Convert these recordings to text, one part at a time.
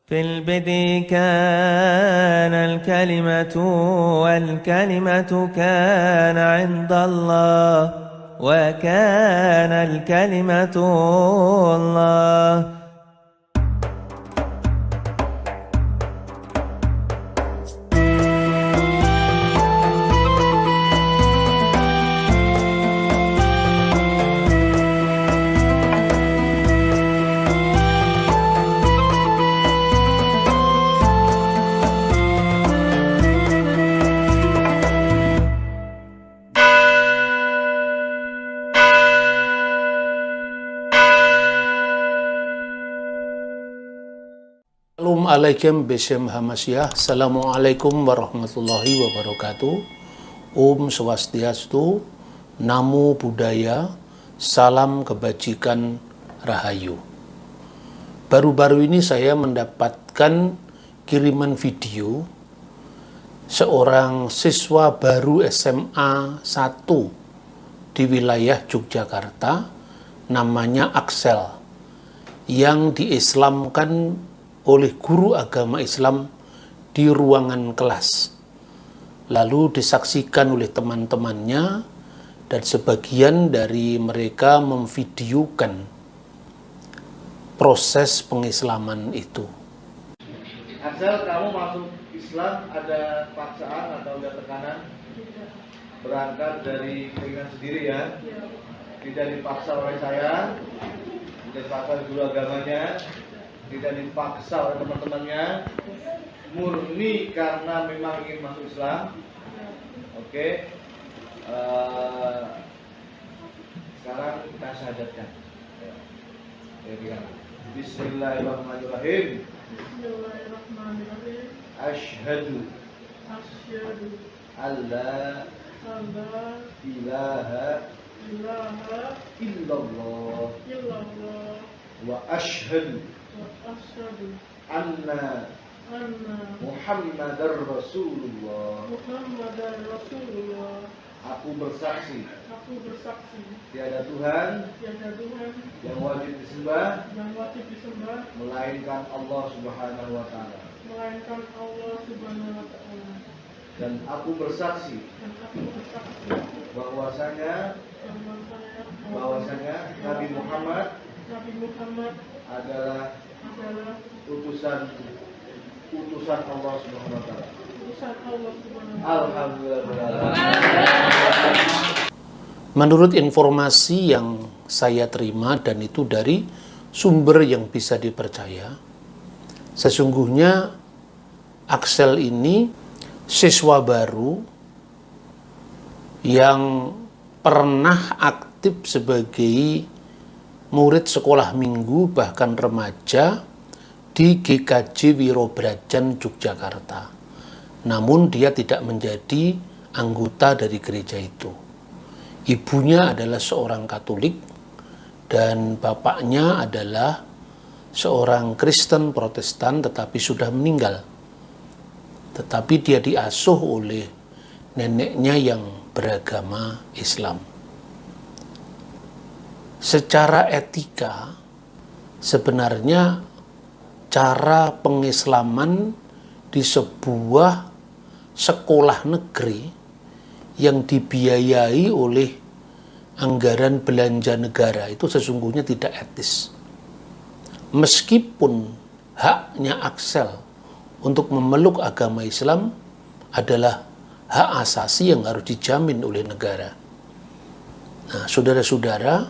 في البدء كان الكلمة والكلمة كان عند الله وكان الكلمة الله. Assalamualaikum Besem Hamasyah. Assalamualaikum warahmatullahi wabarakatuh. Om Swastiastu, Namo Buddhaya, salam kebajikan Rahayu. Baru-baru ini saya mendapatkan kiriman video seorang siswa baru SMA 1 di wilayah Yogyakarta, namanya Axel, yang diislamkan oleh guru agama Islam di ruangan kelas. Lalu disaksikan oleh teman-temannya dan sebagian dari mereka memvideokan proses pengislaman itu. Axel, kamu masuk Islam ada paksaan atau ada tekanan? Tidak. Berangkat dari keinginan sendiri ya? Ya. Tidak dipaksa oleh saya, tidak dipaksa oleh guru agamanya, tidak dipaksa oleh teman-temannya, murni karena memang ingin masuk Islam. Oke. Sekarang kita syahadatkan. Bismillahirrahmanirrahim. Bismillahirrahmanirrahim. Asyhadu Asyhadu alla alla ilaha ilaha illallah illallah wa asyhadu wa asyhadu anna anna Muhammadar Rasulullah. Muhammadar Rasulullah. Aku bersaksi Aku bersaksi tiada Tuhan tiada Tuhan yang wajib disembah yang wajib disembah melainkan Allah Subhanahu wa taala. melainkan Allah Subhanahu wa taala. Dan aku bersaksi Dan aku bersaksi bahwasanya Nabi Muhammad Nabi Muhammad adalah adalah utusan Allah Subhanahu wa taala. utusan Allah Subhanahu wa taala. Alhamdulillah. Menurut informasi yang saya terima, dan itu dari sumber yang bisa dipercaya, sesungguhnya Axel ini siswa baru yang pernah aktif sebagai murid sekolah minggu bahkan remaja di GKJ Wirobrajan Yogyakarta. Namun dia tidak menjadi anggota dari gereja itu. Ibunya adalah seorang Katolik dan bapaknya adalah seorang Kristen Protestan tetapi sudah meninggal. Tetapi dia diasuh oleh neneknya yang beragama Islam. Secara etika, sebenarnya cara pengislaman di sebuah sekolah negeri yang dibiayai oleh anggaran belanja negara itu sesungguhnya tidak etis. Meskipun haknya Axel untuk memeluk agama Islam adalah hak asasi yang harus dijamin oleh negara. Nah, saudara-saudara,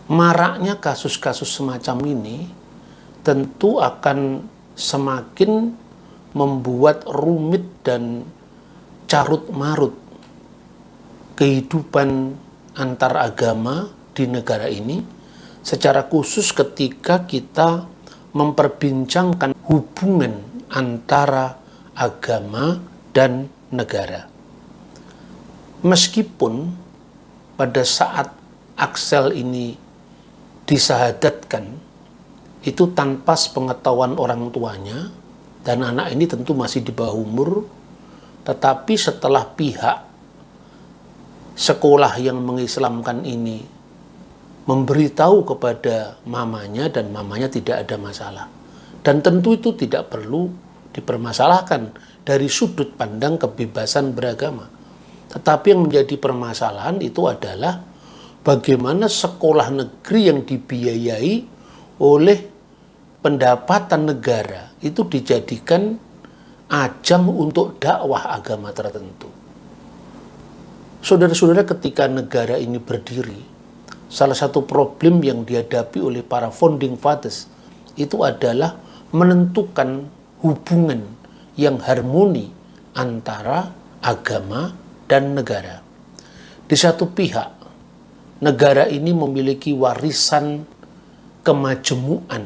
maraknya kasus-kasus semacam ini tentu akan semakin membuat rumit dan carut-marut kehidupan antar agama di negara ini, secara khusus ketika kita memperbincangkan hubungan antara agama dan negara. Meskipun pada saat Axel ini disahadatkan, itu tanpa sepengetahuan orang tuanya, dan anak ini tentu masih di bawah umur, tetapi setelah pihak sekolah yang mengislamkan ini memberitahu kepada mamanya dan mamanya tidak ada masalah. Dan tentu itu tidak perlu dipermasalahkan dari sudut pandang kebebasan beragama. Tetapi yang menjadi permasalahan itu adalah bagaimana sekolah negeri yang dibiayai oleh pendapatan negara itu dijadikan ajang untuk dakwah agama tertentu. Saudara-saudara, ketika negara ini berdiri, salah satu problem yang dihadapi oleh para founding fathers itu adalah menentukan hubungan yang harmoni antara agama dan negara. Di satu pihak, negara ini memiliki warisan kemajemukan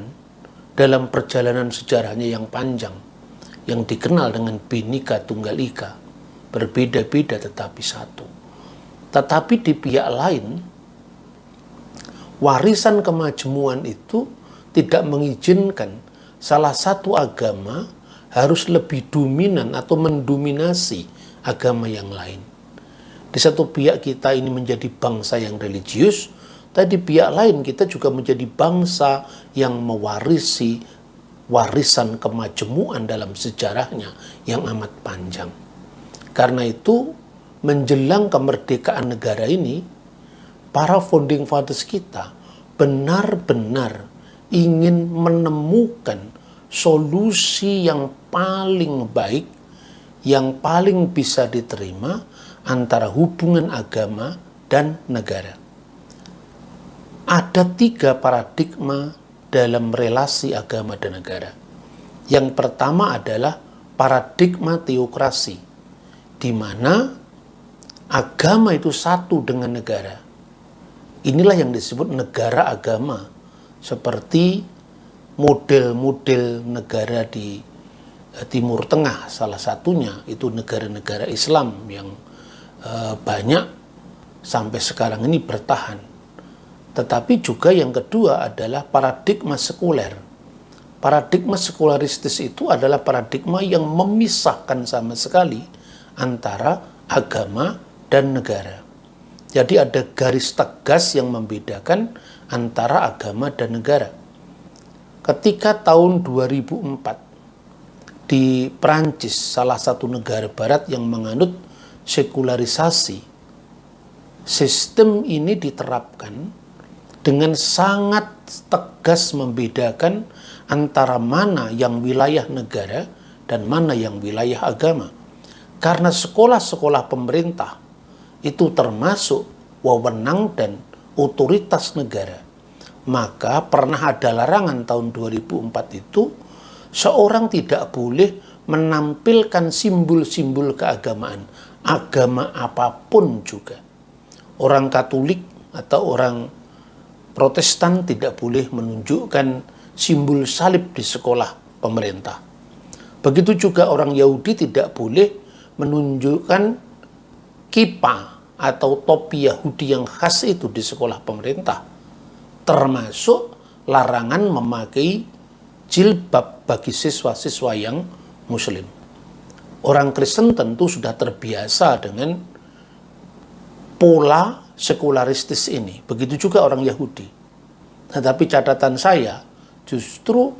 dalam perjalanan sejarahnya yang panjang, yang dikenal dengan Bhinneka Tunggal Ika, berbeda-beda tetapi satu. Tetapi di pihak lain, warisan kemajemukan itu tidak mengizinkan salah satu agama harus lebih dominan atau mendominasi agama yang lain. Di satu pihak kita ini menjadi bangsa yang religius, tapi di pihak lain kita juga menjadi bangsa yang mewarisi warisan kemajemukan dalam sejarahnya yang amat panjang. Karena itu, menjelang kemerdekaan negara ini, para founding fathers kita benar-benar ingin menemukan solusi yang paling baik, yang paling bisa diterima antara hubungan agama dan negara. Ada 3 paradigma dalam relasi agama dan negara. Yang pertama adalah paradigma teokrasi, di mana agama itu satu dengan negara. Inilah yang disebut negara agama, seperti model-model negara di Timur Tengah, salah satunya itu negara-negara Islam yang banyak sampai sekarang ini bertahan. Tetapi juga yang kedua adalah paradigma sekuler. Paradigma sekularistis itu adalah paradigma yang memisahkan sama sekali antara agama dan negara. Jadi ada garis tegas yang membedakan antara agama dan negara. Ketika tahun 2004 di Prancis, salah satu negara barat yang menganut sekularisasi, sistem ini diterapkan dengan sangat tegas membedakan antara mana yang wilayah negara dan mana yang wilayah agama. Karena sekolah-sekolah pemerintah itu termasuk wewenang dan otoritas negara. Maka pernah ada larangan tahun 2004 itu, seorang tidak boleh menampilkan simbol-simbol keagamaan, agama apapun juga. Orang Katolik atau orang Protestan tidak boleh menunjukkan simbol salib di sekolah pemerintah. Begitu juga orang Yahudi tidak boleh menunjukkan kippah atau topi Yahudi yang khas itu di sekolah pemerintah. Termasuk larangan memakai jilbab bagi siswa-siswa yang Muslim. Orang Kristen tentu sudah terbiasa dengan pola sekularistis ini. Begitu juga orang Yahudi. Tetapi catatan saya, justru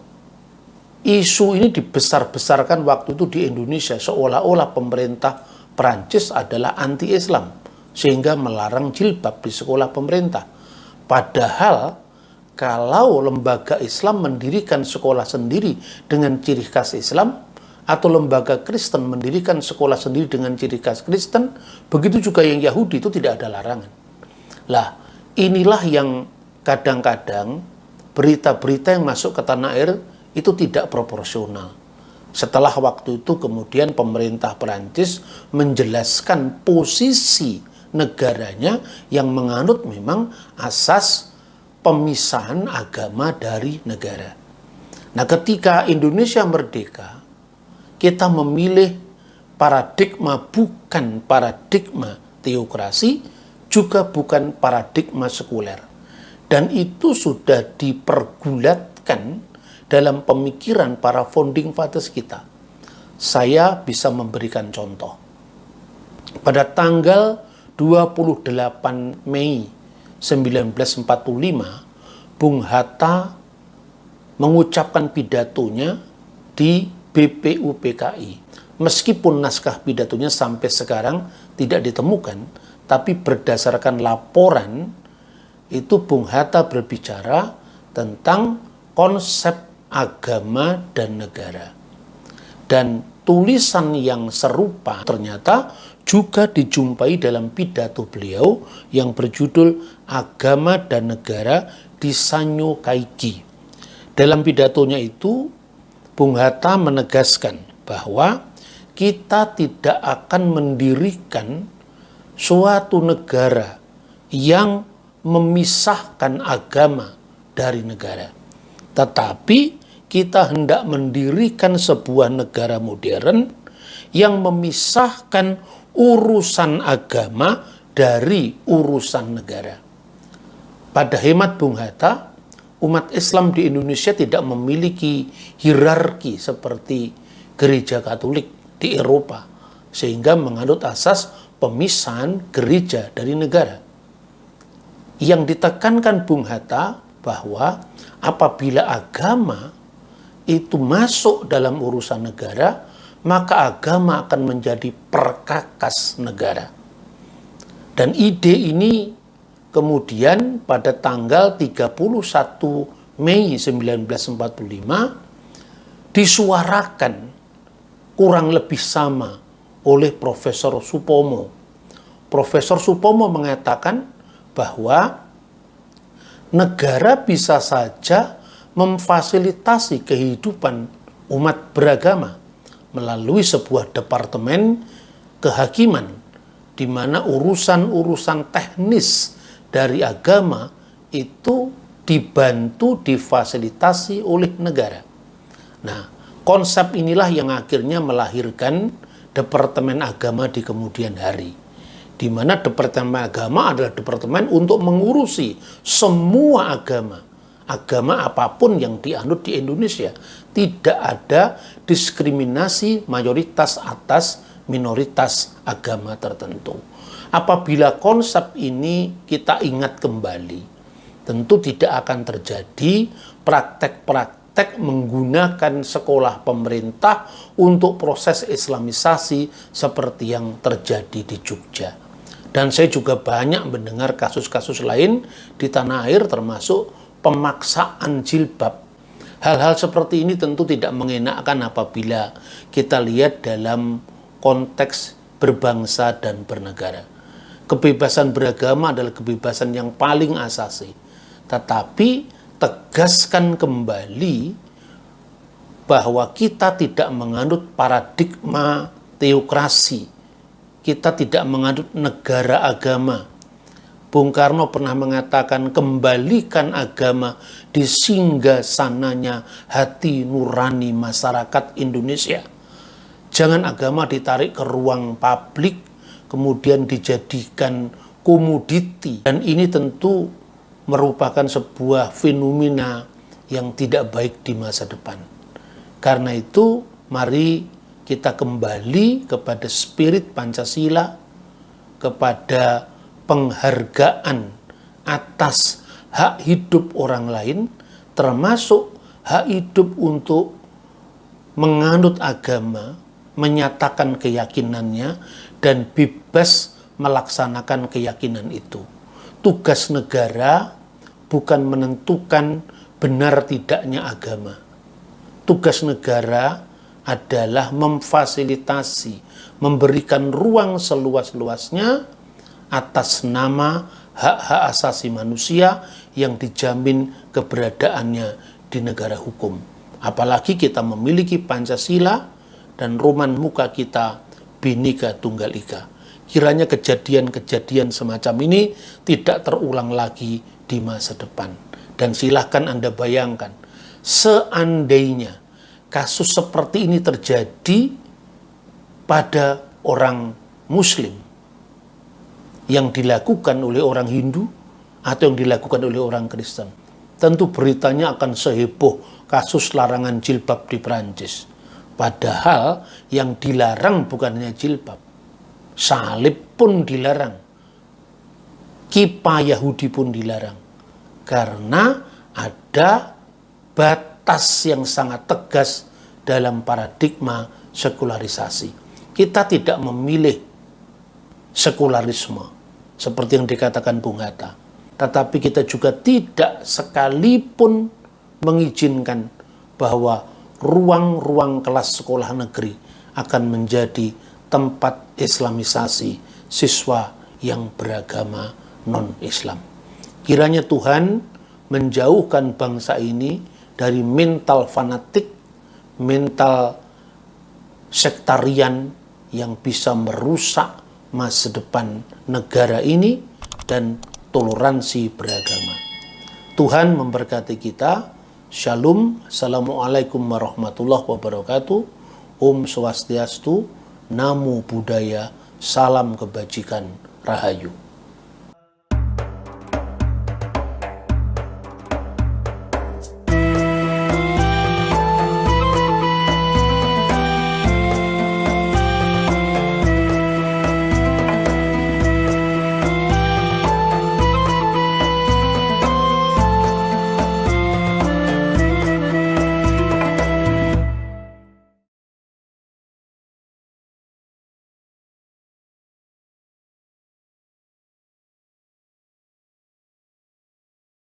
isu ini dibesar-besarkan waktu itu di Indonesia, seolah-olah pemerintah Prancis adalah anti-Islam, sehingga melarang jilbab di sekolah pemerintah. Padahal, kalau lembaga Islam mendirikan sekolah sendiri dengan ciri khas Islam, atau lembaga Kristen mendirikan sekolah sendiri dengan ciri khas Kristen, begitu juga yang Yahudi, itu tidak ada larangan. Lah, inilah yang kadang-kadang berita-berita yang masuk ke tanah air itu tidak proporsional. Setelah waktu itu kemudian pemerintah Perancis menjelaskan posisi negaranya yang menganut memang asas pemisahan agama dari negara. Nah, ketika Indonesia merdeka, kita memilih paradigma bukan paradigma teokrasi, juga bukan paradigma sekuler. Dan itu sudah dipergulatkan dalam pemikiran para founding fathers kita. Saya bisa memberikan contoh. Pada tanggal 28 Mei 1945, Bung Hatta mengucapkan pidatonya di BPUPKI. Meskipun naskah pidatonya sampai sekarang tidak ditemukan, tapi berdasarkan laporan itu Bung Hatta berbicara tentang konsep agama dan negara. Dan tulisan yang serupa ternyata juga dijumpai dalam pidato beliau yang berjudul Agama dan Negara di Sanyo Kaigi. Dalam pidatonya itu, Bung Hatta menegaskan bahwa kita tidak akan mendirikan suatu negara yang memisahkan agama dari negara. Tetapi kita hendak mendirikan sebuah negara modern yang memisahkan urusan agama dari urusan negara. Pada hemat Bung Hatta, umat Islam di Indonesia tidak memiliki hierarki seperti gereja Katolik di Eropa, sehingga menganut asas pemisahan gereja dari negara. Yang ditekankan Bung Hatta bahwa apabila agama itu masuk dalam urusan negara, maka agama akan menjadi perkakas negara. Dan ide ini kemudian pada tanggal 31 Mei 1945 disuarakan kurang lebih sama oleh Profesor Supomo. Profesor Supomo mengatakan bahwa negara bisa saja memfasilitasi kehidupan umat beragama melalui sebuah departemen kehakiman di mana urusan-urusan teknis dari agama itu dibantu, difasilitasi oleh negara. Nah, konsep inilah yang akhirnya melahirkan Departemen Agama di kemudian hari, di mana Departemen Agama adalah departemen untuk mengurusi semua agama apapun yang dianut di Indonesia. Tidak ada diskriminasi mayoritas atas minoritas agama tertentu. Apabila konsep ini kita ingat kembali, tentu tidak akan terjadi praktek-praktek menggunakan sekolah pemerintah untuk proses islamisasi seperti yang terjadi di Jogja. Dan saya juga banyak mendengar kasus-kasus lain di tanah air, termasuk pemaksaan jilbab. Hal-hal seperti ini tentu tidak mengenakkan apabila kita lihat dalam konteks berbangsa dan bernegara. Kebebasan beragama adalah kebebasan yang paling asasi. Tetapi tegaskan kembali bahwa kita tidak menganut paradigma teokrasi. Kita tidak menganut negara agama. Bung Karno pernah mengatakan, kembalikan agama di singgasananya hati nurani masyarakat Indonesia. Jangan agama ditarik ke ruang publik, kemudian dijadikan komoditi. Dan ini tentu merupakan sebuah fenomena yang tidak baik di masa depan. Karena itu, mari kita kembali kepada spirit Pancasila, kepada penghargaan atas hak hidup orang lain, termasuk hak hidup untuk menganut agama, menyatakan keyakinannya, dan bebas melaksanakan keyakinan itu. Tugas negara bukan menentukan benar tidaknya agama. Tugas negara adalah memfasilitasi, memberikan ruang seluas-luasnya atas nama hak-hak asasi manusia yang dijamin keberadaannya di negara hukum. Apalagi kita memiliki Pancasila dan roman muka kita Bhinneka Tunggal Ika. Kiranya kejadian-kejadian semacam ini tidak terulang lagi di masa depan. Dan silahkan Anda bayangkan, seandainya kasus seperti ini terjadi pada orang Muslim, yang dilakukan oleh orang Hindu atau yang dilakukan oleh orang Kristen, tentu beritanya akan seheboh kasus larangan jilbab di Perancis. Padahal yang dilarang bukan hanya jilbab, salib pun dilarang. kippah Yahudi pun dilarang. Karena ada batas yang sangat tegas dalam paradigma sekularisasi. Kita tidak memilih sekularisme seperti yang dikatakan Bung Hatta. Tetapi kita juga tidak sekalipun mengizinkan bahwa ruang-ruang kelas sekolah negeri akan menjadi tempat islamisasi siswa yang beragama non-Islam. Kiranya Tuhan menjauhkan bangsa ini dari mental fanatik, mental sektarian yang bisa merusak masa depan negara ini dan toleransi beragama. Tuhan memberkati kita. Shalom. Assalamualaikum warahmatullahi wabarakatuh. Om Swastiastu. Namo Buddhaya. Salam kebajikan. Rahayu.